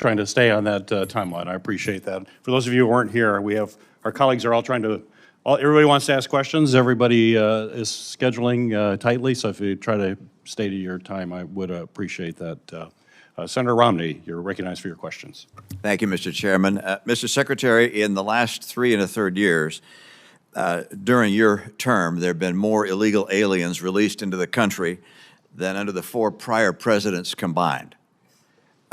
trying to stay on that timeline. I appreciate that. For those of you who weren't here, we have, our colleagues are all trying to, everybody wants to ask questions. Everybody is scheduling tightly, so if you try to stay to your time, I would appreciate that. Senator Romney, you're recognized for your questions. Thank you, Mr. Chairman. Mr. Secretary, in the last 3 1/3 years, during your term, there have been more illegal aliens released into the country than under the 4 prior presidents combined.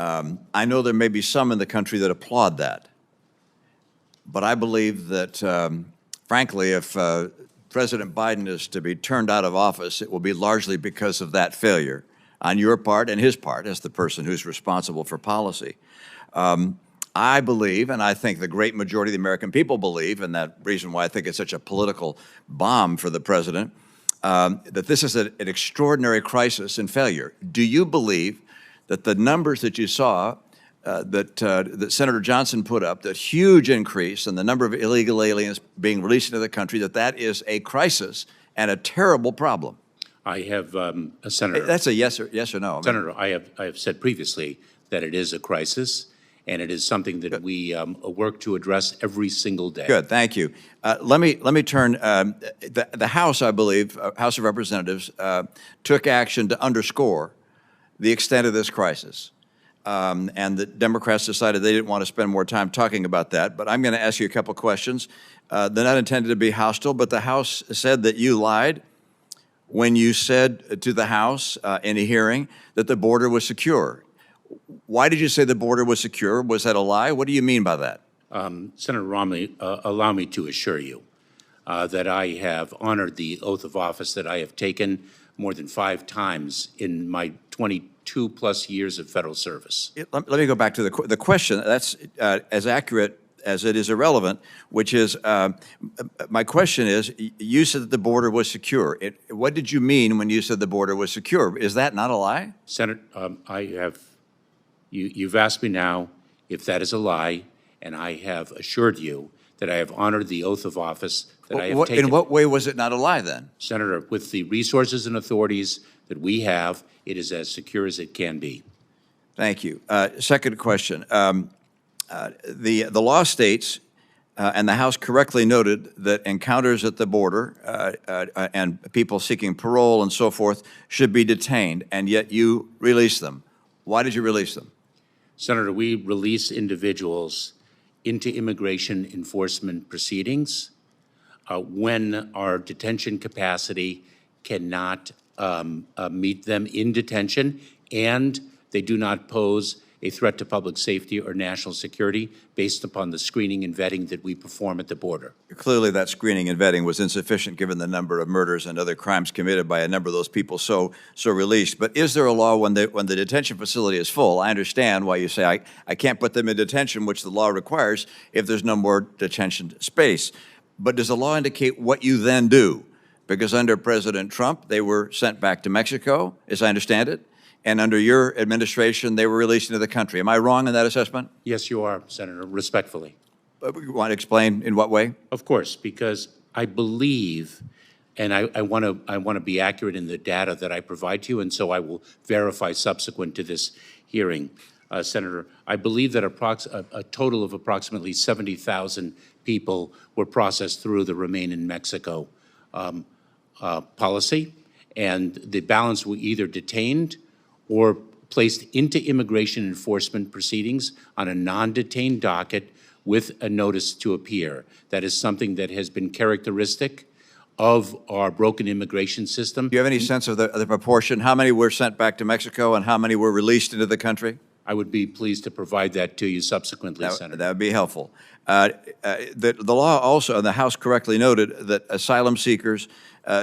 I know there may be some in the country that applaud that, but I believe that, frankly, if President Biden is to be turned out of office, it will be largely because of that failure on your part and his part as the person who's responsible for policy. I believe, and I think the great majority of the American people believe, and that reason why I think it's such a political bomb for the president, that this is an extraordinary crisis and failure. Do you believe that the numbers that you saw that Senator Johnson put up, that huge increase in the number of illegal aliens being released into the country, that is a crisis and a terrible problem? I have, Senator. That's a yes or no. Senator, I have said previously that it is a crisis, and it is something that we work to address every single day. Good, thank you. Let me turn. The House, I believe, House of Representatives, took action to underscore the extent of this crisis, and the Democrats decided they didn't want to spend more time talking about that. But I'm going to ask you a couple questions. They're not intended to be hostile, but the House said that you lied when you said to the House in a hearing that the border was secure. Why did you say the border was secure? Was that a lie? What do you mean by that? Senator Romney, allow me to assure you that I have honored the oath of office that I have taken more than 5 times in my 22+ years of federal service. Let me go back to the question. That's as accurate as it is irrelevant, which is, my question is, you said that the border was secure. What did you mean when you said the border was secure? Is that not a lie? Senator, you've asked me now if that is a lie, and I have assured you that I have honored the oath of office that I have taken. In what way was it not a lie then? Senator, with the resources and authorities that we have, it is as secure as it can be. Thank you. Second question. The law states, and the House correctly noted, that encounters at the border and people seeking parole and so forth should be detained, and yet you release them. Why did you release them? Senator, we release individuals into immigration enforcement proceedings when our detention capacity cannot meet them in detention, and they do not pose a threat to public safety or national security based upon the screening and vetting that we perform at the border. Clearly that screening and vetting was insufficient given the number of murders and other crimes committed by a number of those people so released. But is there a law when the detention facility is full? I understand why you say I can't put them in detention, which the law requires, if there's no more detention space. But does the law indicate what you then do? Because under President Trump, they were sent back to Mexico, as I understand it. And under your administration, they were released into the country. Am I wrong in that assessment? Yes, you are, Senator, respectfully. You want to explain in what way? Of course, because I believe, and I want to be accurate in the data that I provide to you, and so I will verify subsequent to this hearing, Senator. I believe that a total of approximately 70,000 people were processed through the Remain in Mexico policy, and the balance were either detained or placed into immigration enforcement proceedings on a non-detained docket with a notice to appear. That is something that has been characteristic of our broken immigration system. Do you have any sense of the proportion? How many were sent back to Mexico and how many were released into the country? I would be pleased to provide that to you subsequently, Senator. That would be helpful. The law also, and the House correctly noted, that asylum seekers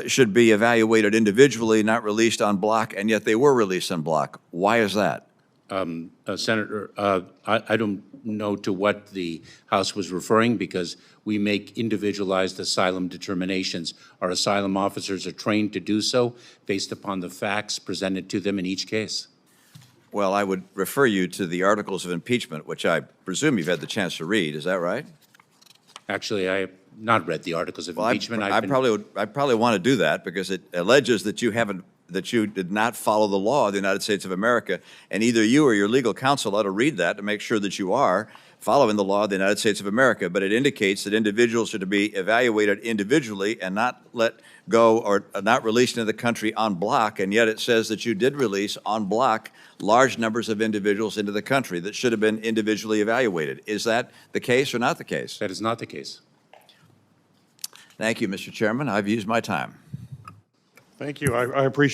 should be evaluated individually, not released en bloc, and yet they were released en bloc. Why is that? Senator, I don't know to what the House was referring, because we make individualized asylum determinations. Our asylum officers are trained to do so based upon the facts presented to them in each case. Well, I would refer you to the articles of impeachment, which I presume you've had the chance to read. Is that right? Actually, I have not read the articles of impeachment. I probably want to do that because it alleges that you haven't that you did not follow the law of the United States of America, and either you or your legal counsel ought to read that to make sure that you are following the law of the United States of America. But it indicates that individuals are to be evaluated individually and not let go or not released into the country en bloc, and yet it says that you did release en bloc large numbers of individuals into the country that should have been individually evaluated. Is that the case or not the case? That is not the case. Thank you, Mr. Chairman. I've used my time. Thank you. I appreciate